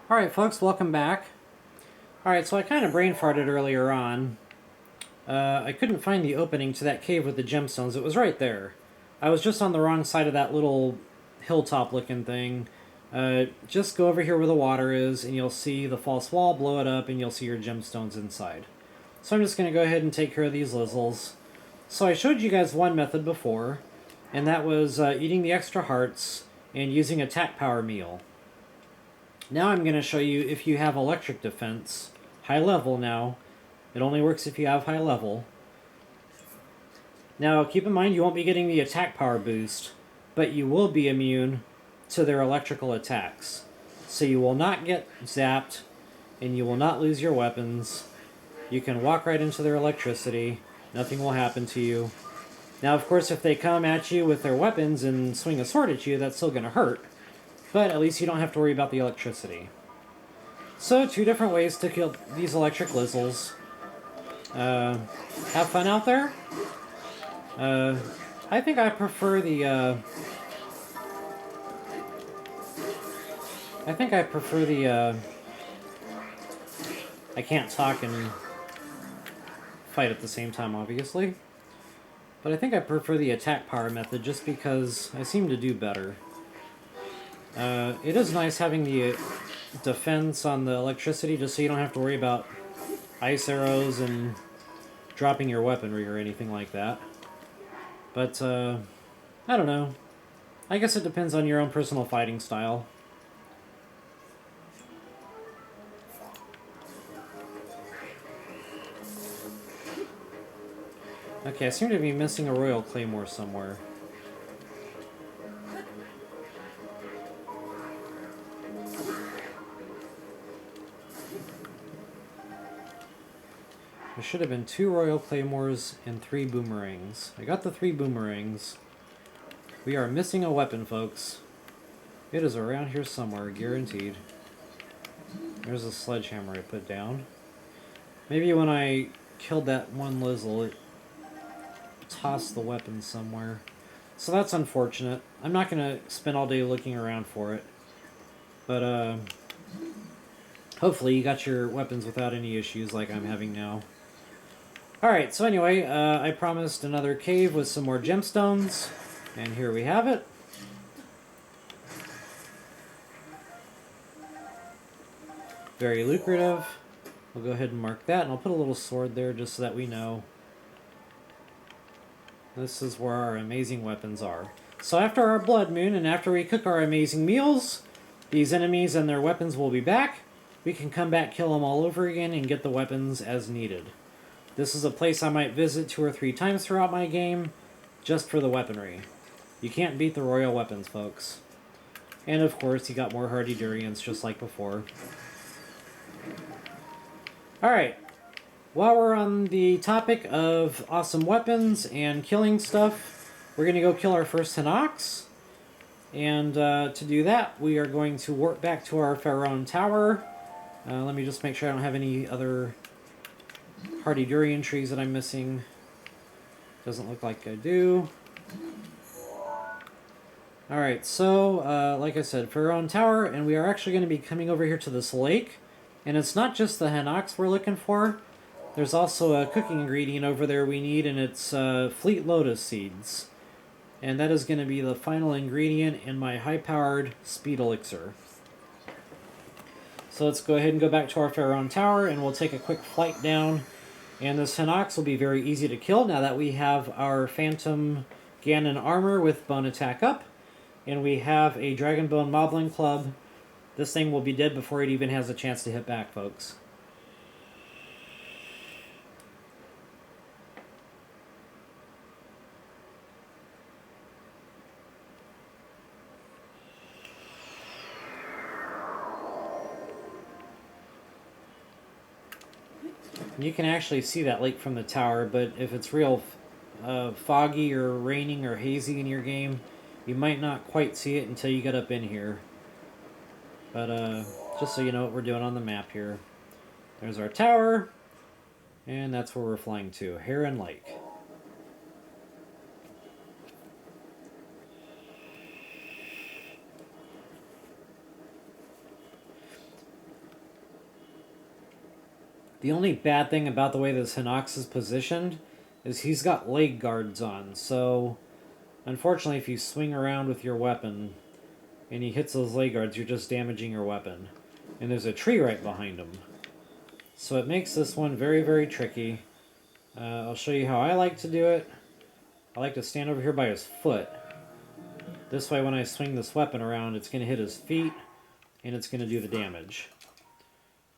Alright folks, welcome back. Alright, so I kind of brain farted earlier on. I couldn't find the opening to that cave with the gemstones. It was right there. I was just on the wrong side of that little hilltop looking thing. Just go over here where the water is and you'll see the false wall, blow it up, and you'll see your gemstones inside. So I'm just going to go ahead and take care of these lizzles. So I showed you guys one method before, and that was eating the extra hearts and using a attack power meal. Now I'm going to show you if you have electric defense, high level now. It only works if you have high level. Now keep in mind you won't be getting the attack power boost, but you will be immune to their electrical attacks. So you will not get zapped, and you will not lose your weapons. You can walk right into their electricity. Nothing will happen to you. Now of course if they come at you with their weapons and swing a sword at you, that's still going to hurt. But at least you don't have to worry about the electricity. So, two different ways to kill these electric lizzles. Have fun out there. I think I prefer the, I can't talk and fight at the same time, obviously. But I think I prefer the attack power method just because I seem to do better. It is nice having the defense on the electricity just so you don't have to worry about ice arrows and dropping your weaponry or anything like that. But, I don't know. I guess it depends on your own personal fighting style. Okay, I seem to be missing a Royal Claymore somewhere. There should have been 2 Royal Claymores and 3 boomerangs. I got the 3 boomerangs. We are missing a weapon, folks. It is around here somewhere, guaranteed. There's a sledgehammer I put down. Maybe when I killed that one Lizzle, it tossed the weapon somewhere. So that's unfortunate. I'm not going to spend all day looking around for it. But, hopefully you got your weapons without any issues like I'm having now. Alright, so anyway, I promised another cave with some more gemstones, and here we have it. Very lucrative. We'll go ahead and mark that, and I'll put a little sword there just so that we know. This is where our amazing weapons are. So after our blood moon, and after we cook our amazing meals, these enemies and their weapons will be back. We can come back, kill them all over again, and get the weapons as needed. This is a place I might visit 2 or 3 times throughout my game, just for the weaponry. You can't beat the royal weapons, folks. And of course, you got more hardy durians just like before. Alright, while we're on the topic of awesome weapons and killing stuff, we're going to go kill our first Hinox. And to do that, we are going to warp back to our Pharaoh Tower. Let me just make sure I don't have any other hardy durian trees that I'm missing. Doesn't look like I do. Alright, so, like I said, Pharaoh Tower, and we are actually going to be coming over here to this lake. And it's not just the Hinox we're looking for. There's also a cooking ingredient over there we need, and it's Fleet Lotus Seeds. And that is going to be the final ingredient in my high-powered speed elixir. So let's go ahead and go back to our Pharaoh Tower, and we'll take a quick flight down. And this Hinox will be very easy to kill now that we have our Phantom Ganon armor with bone attack up. And we have a Dragonbone Moblin Club. This thing will be dead before it even has a chance to hit back, folks. You can actually see that lake from the tower, but if it's real foggy or raining or hazy in your game, you might not quite see it until you get up in here. But just so you know what we're doing on the map here. There's our tower, and that's where we're flying to, Heron Lake. The only bad thing about the way this Hinox is positioned is he's got leg guards on, so unfortunately if you swing around with your weapon and he hits those leg guards, you're just damaging your weapon. And there's a tree right behind him. So it makes this one very, very tricky. I'll show you how I like to do it. I like to stand over here by his foot. This way when I swing this weapon around, it's going to hit his feet and it's going to do the damage.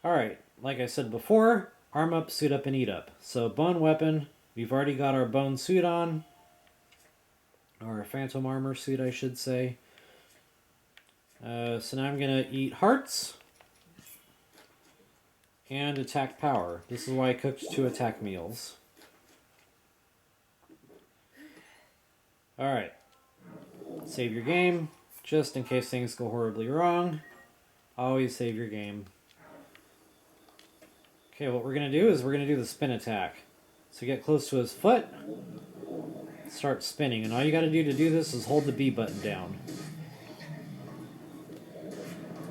Alright, like I said before, arm up, suit up, and eat up. So bone weapon, we've already got our bone suit on. Or phantom armor suit, I should say. So now I'm going to eat hearts. And attack power. This is why I cooked 2 attack meals. Alright. Save your game, just in case things go horribly wrong. Always save your game. Okay, what we're going to do is we're going to do the spin attack. So get close to his foot, start spinning, and all you got to do this is hold the B button down.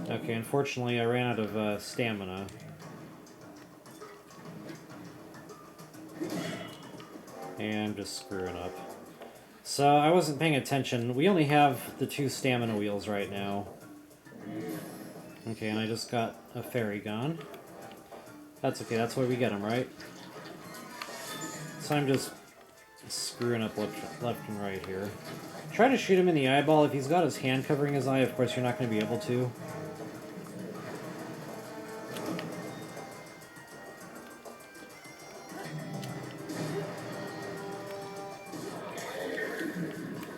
Okay, unfortunately I ran out of stamina. And I'm just screwing up. So I wasn't paying attention. We only have the 2 stamina wheels right now. Okay, and I just got a fairy gone. That's okay, that's why we get them, right? So I'm just screwing up left and right here. Try to shoot him in the eyeball. If he's got his hand covering his eye, of course you're not going to be able to.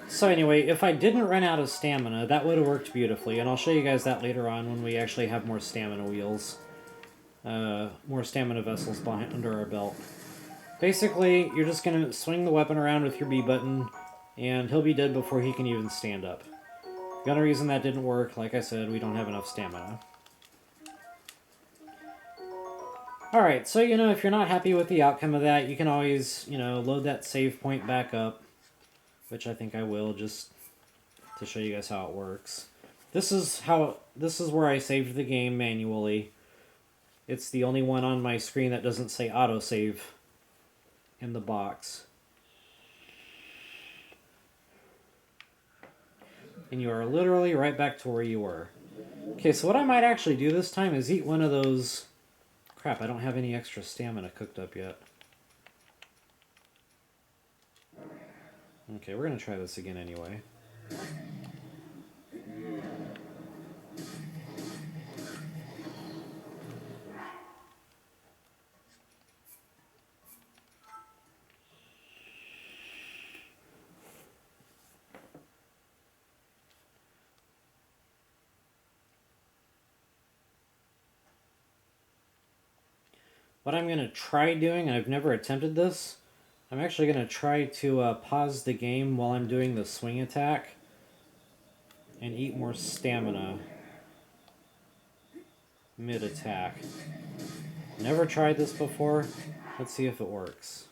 So anyway, if I didn't run out of stamina, that would have worked beautifully, and I'll show you guys that later on when we actually have more stamina wheels. More stamina vessels under our belt. Basically, you're just going to swing the weapon around with your B button, and he'll be dead before he can even stand up. The only reason that didn't work, like I said, we don't have enough stamina. Alright, so if you're not happy with the outcome of that, you can always, load that save point back up. Which I think I will, just to show you guys how it works. This is where I saved the game manually. It's the only one on my screen that doesn't say autosave in the box. And you are literally right back to where you were. Okay, so what I might actually do this time is eat one of those... Crap, I don't have any extra stamina cooked up yet. Okay, we're going to try this again anyway. What I'm going to try doing, and I've never attempted this, I'm actually going to try to pause the game while I'm doing the swing attack and eat more stamina mid-attack. Never tried this before. Let's see if it works.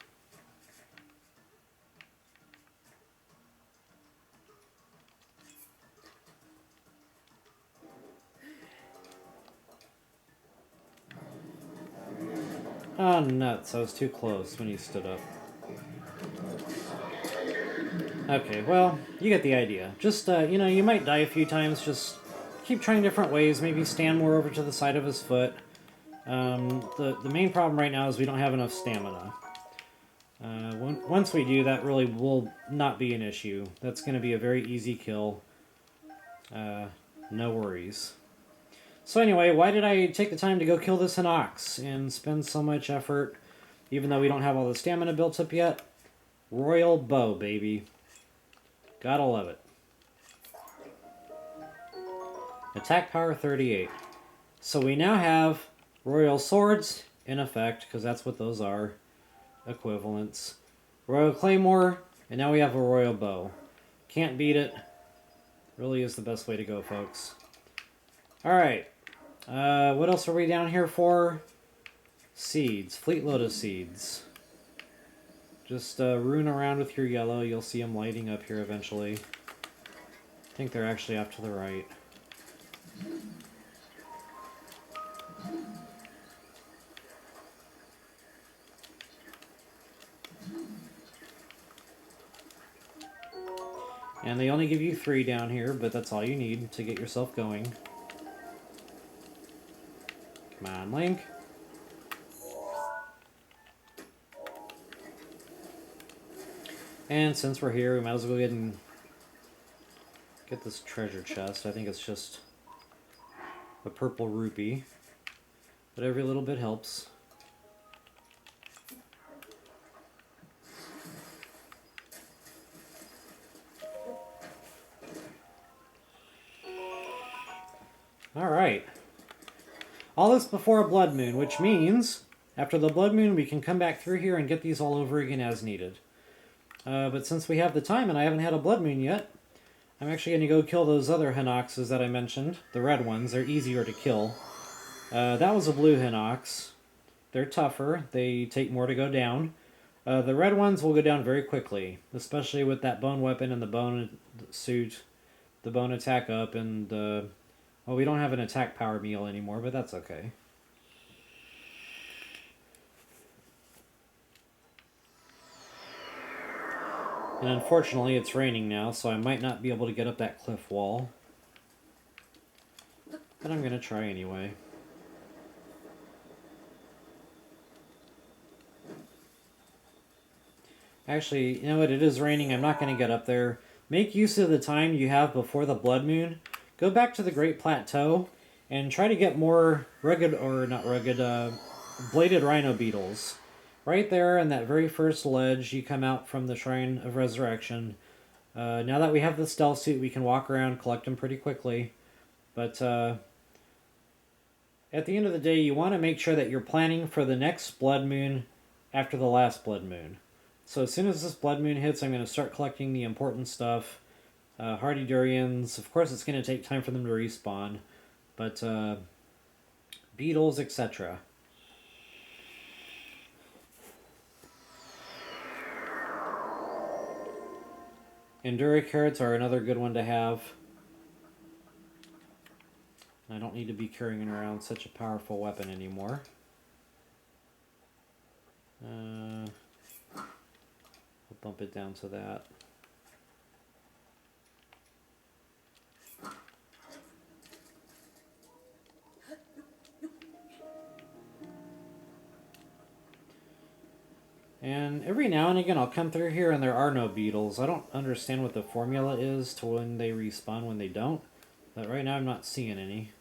Oh, nuts. I was too close when he stood up. Okay, well, you get the idea. Just, you might die a few times. Just keep trying different ways. Maybe stand more over to the side of his foot. The main problem right now is we don't have enough stamina. Once we do, that really will not be an issue. That's going to be a very easy kill. No worries. So anyway, why did I take the time to go kill this Hinox and spend so much effort, even though we don't have all the stamina built up yet? Royal bow, baby. Gotta love it. Attack power 38. So we now have royal swords in effect, because that's what those are. Equivalents. Royal claymore, and now we have a royal bow. Can't beat it. Really is the best way to go, folks. Alright. What else are we down here for? Seeds. Fleet lotus seeds. Just rune around with your yellow. You'll see them lighting up here eventually. I think they're actually off to the right. And they only give you 3 down here, but that's all you need to get yourself going. Come on, Link. And since we're here, we might as well go ahead and get this treasure chest. I think it's just a purple rupee, but every little bit helps. Alright. All this before a blood moon, which means after the blood moon we can come back through here and get these all over again as needed. But since we have the time and I haven't had a blood moon yet, I'm actually going to go kill those other Hinoxes that I mentioned. The red ones. They're easier to kill. That was a blue Hinox. They're tougher. They take more to go down. The red ones will go down very quickly, especially with that bone weapon and the bone suit, the bone attack up, and well, we don't have an attack power meal anymore, but that's okay. And unfortunately, it's raining now, so I might not be able to get up that cliff wall. But I'm going to try anyway. Actually, you know what? It is raining. I'm not going to get up there. Make use of the time you have before the blood moon. Go back to the Great Plateau and try to get more rugged, or not rugged, bladed rhino beetles. Right there in that very first ledge, you come out from the Shrine of Resurrection. Now that we have the stealth suit, we can walk around, collect them pretty quickly. But at the end of the day, you want to make sure that you're planning for the next blood moon after the last blood moon. So as soon as this blood moon hits, I'm going to start collecting the important stuff. Hardy durians. Of course, it's going to take time for them to respawn. But beetles, etc. Enduricarrots are another good one to have. I don't need to be carrying around such a powerful weapon anymore. I'll bump it down to that. And every now and again I'll come through here and there are no beetles. I don't understand what the formula is to when they respawn when they don't. But right now I'm not seeing any.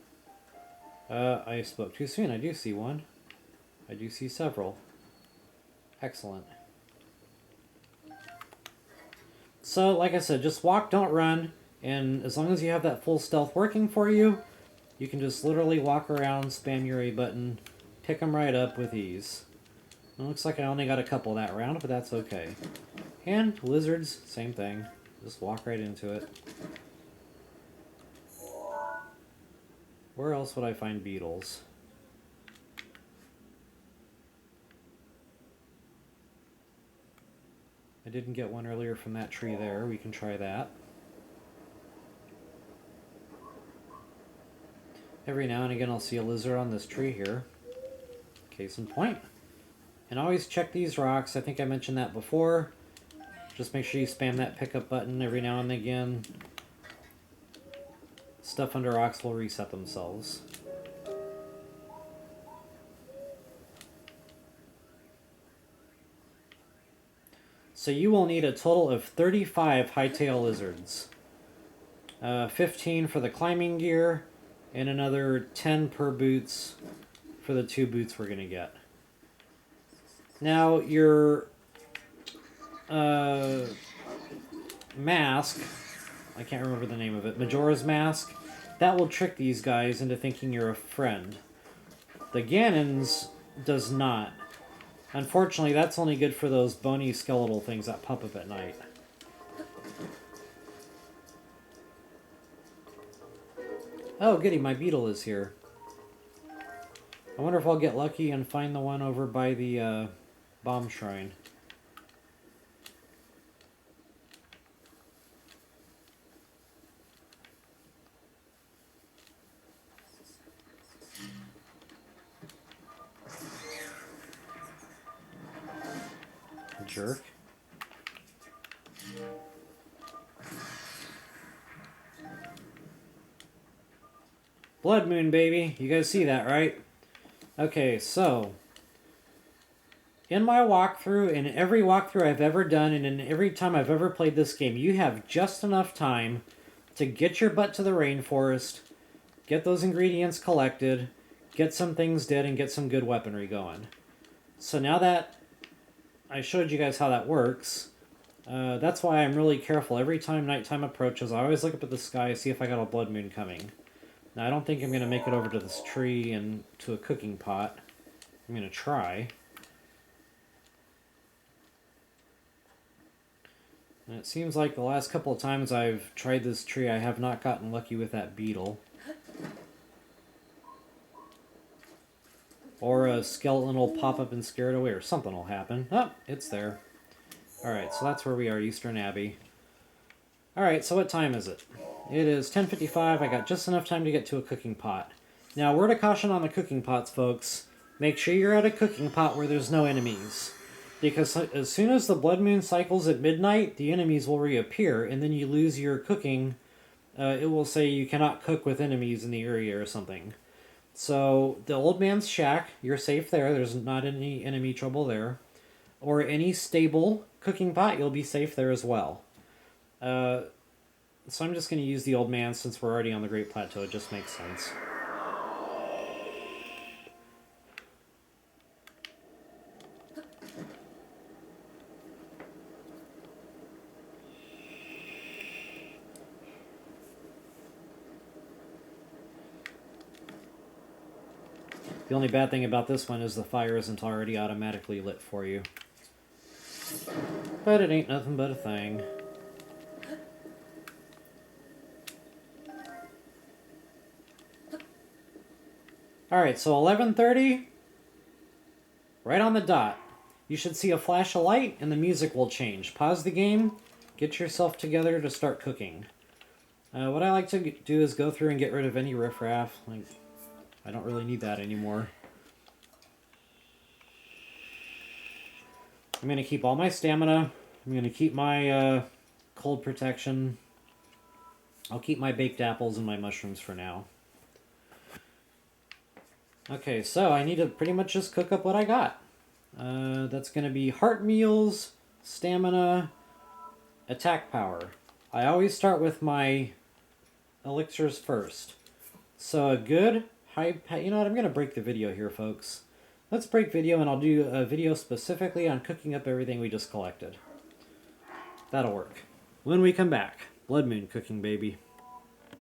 I spoke too soon. I do see one. I do see several. Excellent. So, like I said, just walk, don't run. And as long as you have that full stealth working for you, you can just literally walk around, spam your A button, pick them right up with ease. It looks like I only got a couple that round, but that's okay. And lizards, same thing. Just walk right into it. Where else would I find beetles? I didn't get one earlier from that tree there. We can try that. Every now and again I'll see a lizard on this tree here. Case in point. And always check these rocks. I think I mentioned that before. Just make sure you spam that pickup button every now and again. Stuff under rocks will reset themselves. So you will need a total of 35 hightail lizards. 15 for the climbing gear, and another 10 per boots for the 2 boots we're going to get. Now, your mask, I can't remember the name of it, Majora's Mask, that will trick these guys into thinking you're a friend. The Ganon's does not. Unfortunately, that's only good for those bony skeletal things that pop up at night. Oh, goody, my beetle is here. I wonder if I'll get lucky and find the one over by the bomb shrine. Jerk. Blood moon, baby. You guys see that, right? Okay, so in my walkthrough, in every walkthrough I've ever done, and in every time I've ever played this game, you have just enough time to get your butt to the rainforest, get those ingredients collected, get some things dead, and get some good weaponry going. So now that I showed you guys how that works, that's why I'm really careful. Every time nighttime approaches, I always look up at the sky, see if I got a blood moon coming. Now, I don't think I'm going to make it over to this tree and to a cooking pot. I'm going to try. And it seems like the last couple of times I've tried this tree, I have not gotten lucky with that beetle. Or a skeleton will pop up and scare it away, or something will happen. Oh, it's there. Alright, so that's where we are, Eastern Abbey. Alright, so what time is it? It is 10:55. I got just enough time to get to a cooking pot. Now, word of caution on the cooking pots, folks. Make sure you're at a cooking pot where there's no enemies. Because as soon as the blood moon cycles at midnight, the enemies will reappear, and then you lose your cooking. It will say you cannot cook with enemies in the area or something. So, the old man's shack, you're safe there. There's not any enemy trouble there. Or any stable cooking pot, you'll be safe there as well. So I'm just going to use the old man since we're already on the Great Plateau. It just makes sense. The only bad thing about this one is the fire isn't already automatically lit for you. But it ain't nothing but a thing. Alright, so 11:30, right on the dot. You should see a flash of light and the music will change. Pause the game, get yourself together to start cooking. What I like to do is go through and get rid of any riffraff. Like, I don't really need that anymore. I'm going to keep all my stamina. I'm going to keep my cold protection. I'll keep my baked apples and my mushrooms for now. Okay, so I need to pretty much just cook up what I got. That's going to be heart meals, stamina, attack power. I always start with my elixirs first. So a good high... You know what, I'm going to break the video here, folks. Let's break video and I'll do a video specifically on cooking up everything we just collected. That'll work. When we come back, Blood Moon cooking, baby.